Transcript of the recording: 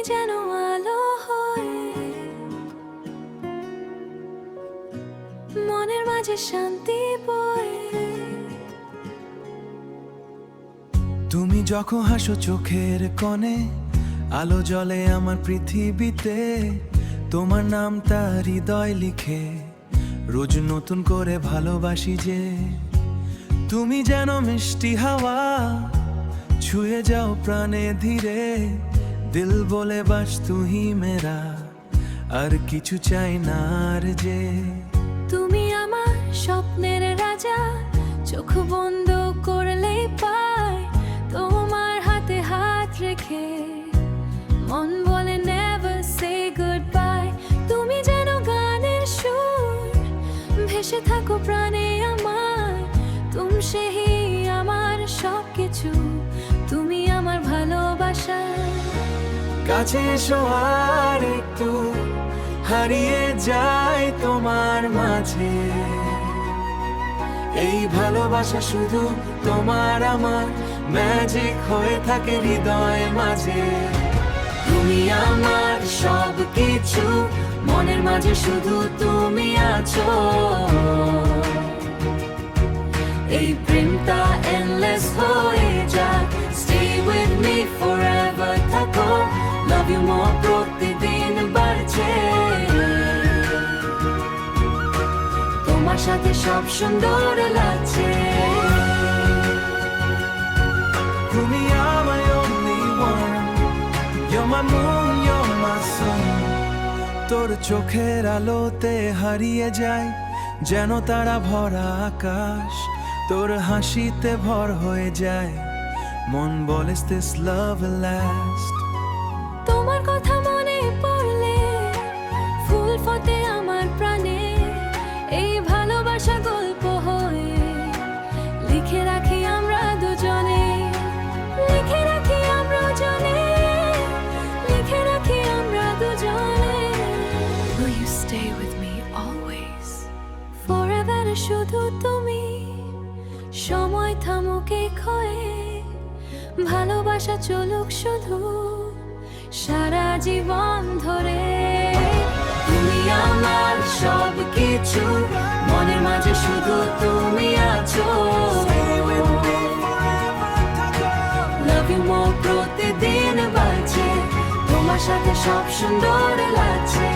যেন আলো হয়ে মনের মাঝে শান্তি বয়ে। তুমি যখন হাসো চোখের কোণে আলো জ্বলে আমার পৃথিবীতে। তোমার নামটা হৃদয় লিখে রোজ নতুন করে ভালোবাসি যে। তুমি যেন মিষ্টি হাওয়া ছুঁয়ে যাও প্রাণে ধীরে। দিল বলে বাস তুই মেরা, আর কিছু চাই না আর যে। তুমি আমার স্বপ্নের রাজা, চোখ বন্ধ করলেই পাই তোমার হাতে হাত রেখে। মন বলে never say goodbye। তুমি যেন গানের সুর, ভেসে থাকো প্রাণে আমার। তুমি সেই আমার সবকিছু, তুমি আমার ভালোবাসা। কাছে এসো আর একটু হারিয়ে যায় তোমার মাঝে। এই ভালোবাসা শুধু তোমার আমার, ম্যাজিক হয়ে থাকে হৃদয় মাঝে। তুমি আমার সবকিছু, মনের মাঝে শুধু তুমি আছো। এই প্রেমটা endless হয়ে যাক, stay with me forever থাকো। Love you more প্রতিদিন বাড়ছে, তোমার সাথে সব সুন্দর লাগছে। তুমি আমার only one, you're my moon, you're my sun। তোর চোখের আলোতে হারিয়ে যায় যেন তারা ভরা আকাশ। তোর হাসিতে ভর হয়ে যায় মন, বলে this love will last। তোমার কথা মনে পড়লে ফুল ফোটে আমার প্রাণে। এই ভালোবাসা গল্প হয়ে লিখে রাখি আমরা দুজনে, লিখে রাখি আমরা জনে, লিখে রাখি আমরা দুজনে। Will you stay with me always? Forever শুধু তুমি, সময় থামুকে ক্ষয়ে। ভালোবাসা চলুক শুধু সারা জীবন ধরে। তুমি আমার সবকিছু, মনের মাঝে শুধু তুমি আছো। Love you more প্রতিদিন বাড়ছে, তোমার সাথে সব সুন্দর লাগছে।